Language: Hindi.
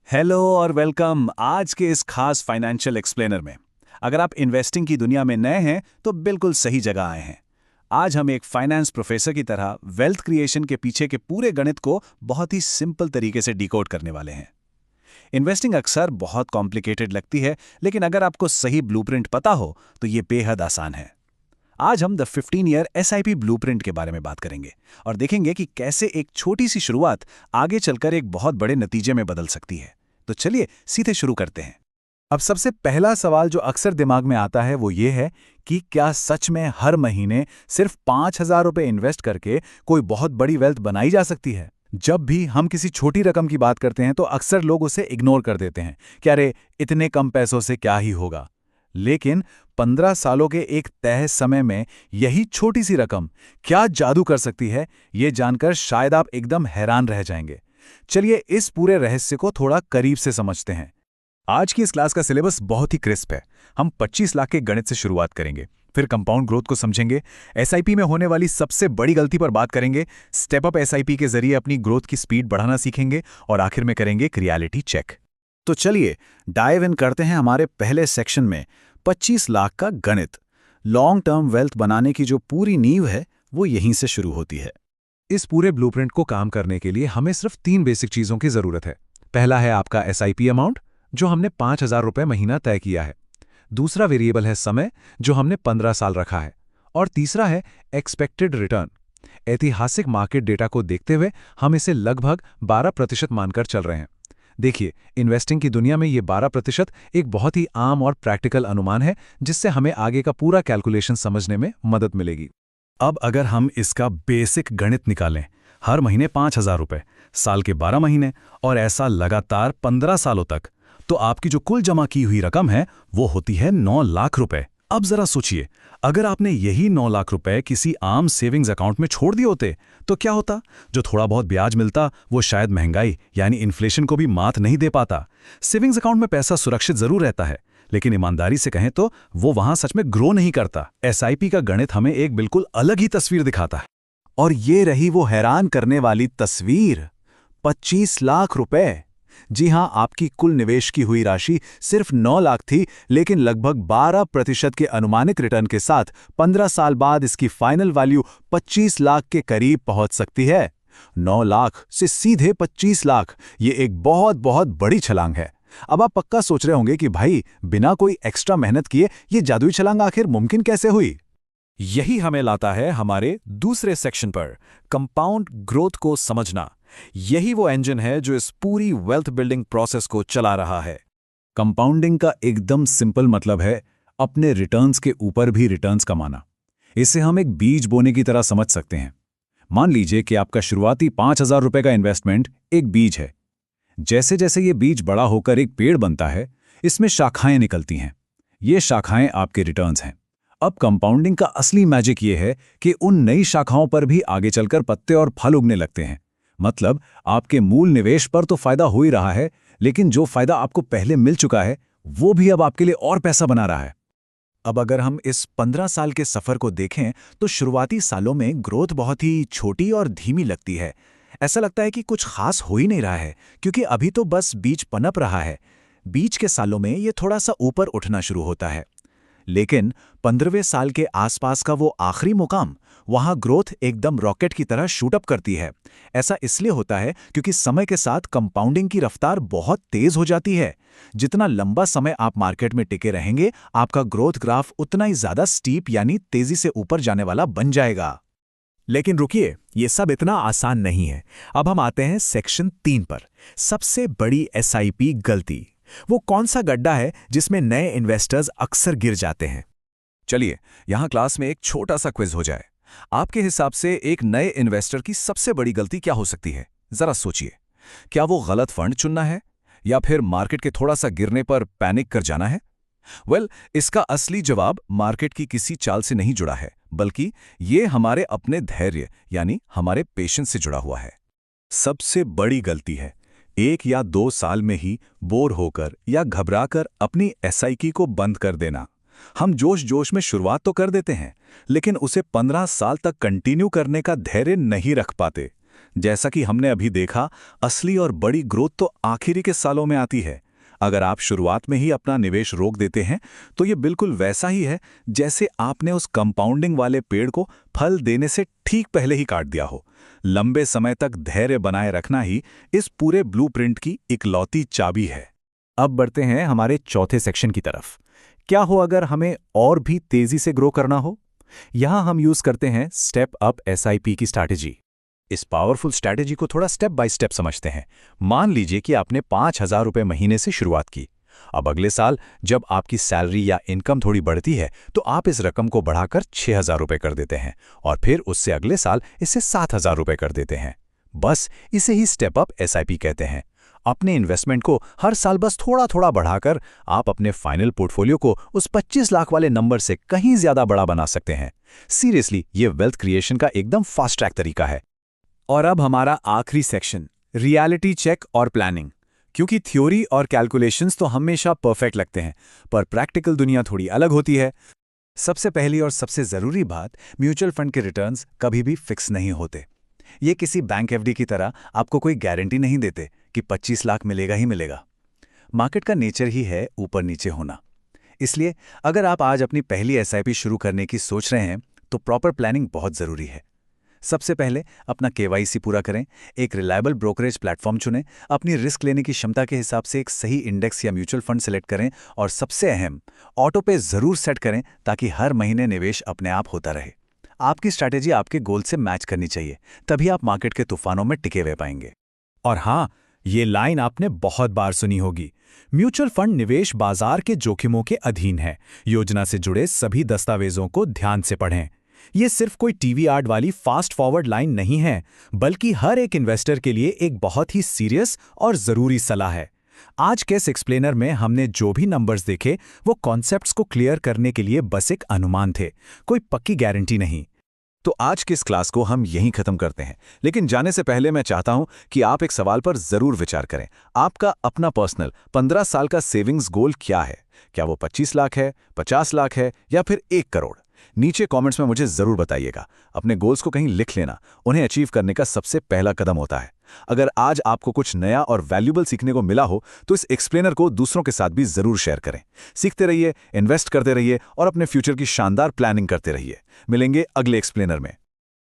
हेलो और वेलकम आज के इस खास फाइनेंशियल एक्सप्लेनर में। अगर आप इन्वेस्टिंग की दुनिया में नए हैं तो बिल्कुल सही जगह आए हैं। आज हम एक फाइनेंस प्रोफेसर की तरह वेल्थ क्रिएशन के पीछे के पूरे गणित को बहुत ही सिंपल तरीके से डिकोड करने वाले हैं। इन्वेस्टिंग अक्सर बहुत कॉम्प्लिकेटेड लगती है, लेकिन अगर आपको सही ब्लूप्रिंट पता हो तो ये बेहद आसान है। आज हम द 15 ईयर एसआईपी ब्लूप्रिंट के बारे में बात करेंगे और देखेंगे कि कैसे एक छोटी सी शुरुआत आगे चलकर एक बहुत बड़े नतीजे में बदल सकती है। तो चलिए सीधे शुरू करते हैं। अब सबसे पहला सवाल जो अक्सर दिमाग में आता है वो ये है कि क्या सच में हर महीने सिर्फ 5,000 रुपए इन्वेस्ट करके कोई बहुत बड़ी वेल्थ बनाई जा सकती है? जब भी हम किसी छोटी रकम की बात करते हैं तो अक्सर लोग उसे इग्नोर कर देते हैं कि अरे इतने कम पैसों से क्या ही होगा। लेकिन 15 सालों के एक तय समय में यही छोटी सी रकम क्या जादू कर सकती है, ये जानकर शायद आप एकदम हैरान रह जाएंगे। चलिए इस पूरे रहस्य को थोड़ा करीब से समझते हैं। आज की इस क्लास का सिलेबस बहुत ही क्रिस्प है। हम 25 लाख के गणित से शुरुआत करेंगे, फिर कंपाउंड ग्रोथ को समझेंगे, एसआईपी में होने वाली सबसे बड़ी गलती पर बात करेंगे, स्टेप अप एसआईपी के जरिए अपनी ग्रोथ की स्पीड बढ़ाना सीखेंगे और आखिर में करेंगे एक रियलिटी चेक। तो चलिए डाइव इन करते हैं हमारे पहले सेक्शन में। 25 लाख का गणित। लॉन्ग टर्म वेल्थ बनाने की जो पूरी नींव है वो यहीं से शुरू होती है। इस पूरे ब्लूप्रिंट को काम करने के लिए हमें सिर्फ 3 बेसिक चीजों की जरूरत है। पहला है आपका एसआईपी अमाउंट, जो हमने 5,000 रुपए महीना तय किया है। दूसरा वेरिएबल है समय, जो हमने 15 साल रखा है। और तीसरा है एक्सपेक्टेड रिटर्न। ऐतिहासिक मार्केट डेटा को देखते हुए हम इसे लगभग 12% मानकर चल रहे हैं। देखिए, इन्वेस्टिंग की दुनिया में ये 12% एक बहुत ही आम और प्रैक्टिकल अनुमान है, जिससे हमें आगे का पूरा कैलकुलेशन समझने में मदद मिलेगी। अब अगर हम इसका बेसिक गणित निकालें, हर महीने 5,000 रुपए, साल के 12 महीने और ऐसा लगातार 15 सालों तक, तो आपकी जो कुल जमा की हुई रकम है वो होती है 9 लाख रुपए। अब जरा सोचिए, अगर आपने यही 9 लाख रुपए किसी आम सेविंग्स अकाउंट में छोड़ दिए होते तो क्या होता? जो थोड़ा बहुत ब्याज मिलता वो शायद महंगाई यानी इन्फ्लेशन को भी मात नहीं दे पाता। सेविंग्स अकाउंट में पैसा सुरक्षित जरूर रहता है, लेकिन ईमानदारी से कहें तो वो वहां सच में ग्रो नहीं करता। एसआईपी का गणित हमें एक बिल्कुल अलग ही तस्वीर दिखाता है। और ये रही वो हैरान करने वाली तस्वीर, 25 लाख रुपए। जी हां, आपकी कुल निवेश की हुई राशि सिर्फ 9 लाख थी, लेकिन लगभग 12% के अनुमानित रिटर्न के साथ 15 साल बाद इसकी फाइनल वैल्यू 25 लाख के करीब पहुंच सकती है। 9 लाख से सीधे 25 लाख, ये एक बहुत बहुत बड़ी छलांग है। अब आप पक्का सोच रहे होंगे कि भाई बिना कोई एक्स्ट्रा मेहनत किए ये जादुई छलांग आखिर मुमकिन कैसे हुई? यही हमें लाता है हमारे दूसरे सेक्शन पर, कंपाउंड ग्रोथ को समझना। यही वो इंजन है जो इस पूरी वेल्थ बिल्डिंग प्रोसेस को चला रहा है। कंपाउंडिंग का एकदम सिंपल मतलब है अपने रिटर्न्स के ऊपर भी रिटर्न्स कमाना। इसे हम एक बीज बोने की तरह समझ सकते हैं। मान लीजिए कि आपका शुरुआती 5,000 रुपए का इन्वेस्टमेंट एक बीज है। जैसे जैसे ये बीज बड़ा होकर एक पेड़ बनता है, इसमें शाखाएं निकलती हैं। ये शाखाएं आपके रिटर्न्स हैं। अब कंपाउंडिंग का असली मैजिक ये है कि उन नई शाखाओं पर भी आगे चलकर पत्ते और फल उगने लगते हैं। मतलब आपके मूल निवेश पर तो फायदा हो ही रहा है, लेकिन जो फायदा आपको पहले मिल चुका है वो भी अब आपके लिए और पैसा बना रहा है। अब अगर हम इस 15 साल के सफर को देखें तो शुरुआती सालों में ग्रोथ बहुत ही छोटी और धीमी लगती है। ऐसा लगता है कि कुछ खास हो ही नहीं रहा है, क्योंकि अभी तो बस बीज पनप रहा है। बीच के सालों में ये थोड़ा सा ऊपर उठना शुरू होता है, लेकिन 15वें साल के आसपास का वो आखिरी मुकाम, वहां ग्रोथ एकदम रॉकेट की तरह शूट अप करती है। ऐसा इसलिए होता है क्योंकि समय के साथ कंपाउंडिंग की रफ्तार बहुत तेज हो जाती है। जितना लंबा समय आप मार्केट में टिके रहेंगे, आपका ग्रोथ ग्राफ उतना ही ज्यादा स्टीप यानी तेजी से ऊपर जाने वाला बन जाएगा। लेकिन रुकिए, ये सब इतना आसान नहीं है। अब हम आते हैं सेक्शन 3 पर, सबसे बड़ी एसआईपी गलती। वो कौन सा गड्ढा है जिसमें नए इन्वेस्टर्स अक्सर गिर जाते हैं? चलिए यहां क्लास में एक छोटा सा क्विज हो जाए। आपके हिसाब से एक नए इन्वेस्टर की सबसे बड़ी गलती क्या हो सकती है? जरा सोचिए। क्या वो गलत फंड चुनना है, या फिर मार्केट के थोड़ा सा गिरने पर पैनिक कर जाना है? इसका असली जवाब मार्केट की किसी चाल से नहीं जुड़ा है, बल्कि ये हमारे अपने धैर्य यानी हमारे पेशेंस से जुड़ा हुआ है। सबसे बड़ी गलती है 1 या 2 साल में ही बोर होकर या घबराकर अपनी एसआईपी को बंद कर देना। हम जोश जोश में शुरुआत तो कर देते हैं, लेकिन उसे 15 साल तक कंटिन्यू करने का धैर्य नहीं रख पाते। जैसा कि हमने अभी देखा, असली और बड़ी ग्रोथ तो आखिरी के सालों में आती है। अगर आप शुरुआत में ही अपना निवेश रोक देते हैं तो ये बिल्कुल वैसा ही है जैसे आपने उस कंपाउंडिंग वाले पेड़ को फल देने से ठीक पहले ही काट दिया हो। लंबे समय तक धैर्य बनाए रखना ही इस पूरे ब्लूप्रिंट की इकलौती चाबी है। अब बढ़ते हैं हमारे चौथे सेक्शन की तरफ। क्या हो अगर हमें और भी तेजी से ग्रो करना हो? यहां हम यूज करते हैं स्टेप अप एसआईपी की स्ट्रैटेजी। इस पावरफुल स्ट्रैटेजी को थोड़ा स्टेप बाय स्टेप समझते हैं। मान लीजिए कि आपने 5,000 रुपये महीने से शुरुआत की। अब अगले साल जब आपकी सैलरी या इनकम थोड़ी बढ़ती है तो आप इस रकम को बढ़ाकर 6,000 रुपये कर देते हैं और फिर उससे अगले साल इसे 7,000 रुपये कर देते हैं। बस इसे ही स्टेप अप एसआईपी कहते हैं। अपने इन्वेस्टमेंट को हर साल बस थोड़ा थोड़ा बढ़ाकर आप अपने फाइनल पोर्टफोलियो को उस 25 लाख वाले नंबर से कहीं ज्यादा बड़ा बना सकते हैं। सीरियसली, ये वेल्थ क्रिएशन का एकदम फास्ट ट्रैक तरीका है। और अब हमारा आखिरी सेक्शन, रियलिटी चेक और प्लानिंग। क्योंकि थ्योरी और कैलकुलेशंस तो हमेशा परफेक्ट लगते हैं, पर प्रैक्टिकल दुनिया थोड़ी अलग होती है। सबसे पहली और सबसे ज़रूरी बात, म्यूचुअल फंड के रिटर्न्स कभी भी फिक्स नहीं होते। ये किसी बैंक एफडी की तरह आपको कोई गारंटी नहीं देते कि 25 लाख मिलेगा ही मिलेगा। मार्केट का नेचर ही है ऊपर नीचे होना। इसलिए अगर आप आज अपनी पहली एसआईपी शुरू करने की सोच रहे हैं तो प्रॉपर प्लानिंग बहुत ज़रूरी है। सबसे पहले अपना केवाईसी पूरा करें, एक रिलायबल ब्रोकरेज प्लेटफॉर्म चुनें, अपनी रिस्क लेने की क्षमता के हिसाब से एक सही इंडेक्स या म्यूचुअल फंड सेलेक्ट करें और सबसे अहम, ऑटो पे ज़रूर सेट करें ताकि हर महीने निवेश अपने आप होता रहे। आपकी स्ट्रैटेजी आपके गोल से मैच करनी चाहिए, तभी आप मार्केट के तूफानों में टिके हुए पाएंगे। और हाँ, ये लाइन आपने बहुत बार सुनी होगी, म्यूचुअल फंड निवेश बाजार के जोखिमों के अधीन है। योजना से जुड़े सभी दस्तावेजों को ध्यान से पढ़ें। ये सिर्फ कोई टीवी एड वाली फास्ट फॉरवर्ड लाइन नहीं है, बल्कि हर एक इन्वेस्टर के लिए एक बहुत ही सीरियस और ज़रूरी सलाह है। आज के इस एक्सप्लेनर में हमने जो भी नंबर्स देखे वो कॉन्सेप्ट्स को क्लियर करने के लिए बस एक अनुमान थे, कोई पक्की गारंटी नहीं। तो आज की इस क्लास को हम यहीं खत्म करते हैं, लेकिन जाने से पहले मैं चाहता हूं कि आप एक सवाल पर जरूर विचार करें। आपका अपना पर्सनल 15 साल का सेविंग्स गोल क्या है? क्या वो 25 लाख है, 50 लाख है या फिर 1 करोड़? नीचे कमेंट्स में मुझे जरूर बताइएगा। अपने गोल्स को कहीं लिख लेना उन्हें अचीव करने का सबसे पहला कदम होता है। अगर आज आपको कुछ नया और वैल्यूएबल सीखने को मिला हो तो इस एक्सप्लेनर को दूसरों के साथ भी जरूर शेयर करें। सीखते रहिए, इन्वेस्ट करते रहिए और अपने फ्यूचर की शानदार प्लानिंग करते रहिए। मिलेंगे अगले एक्सप्लेनर में।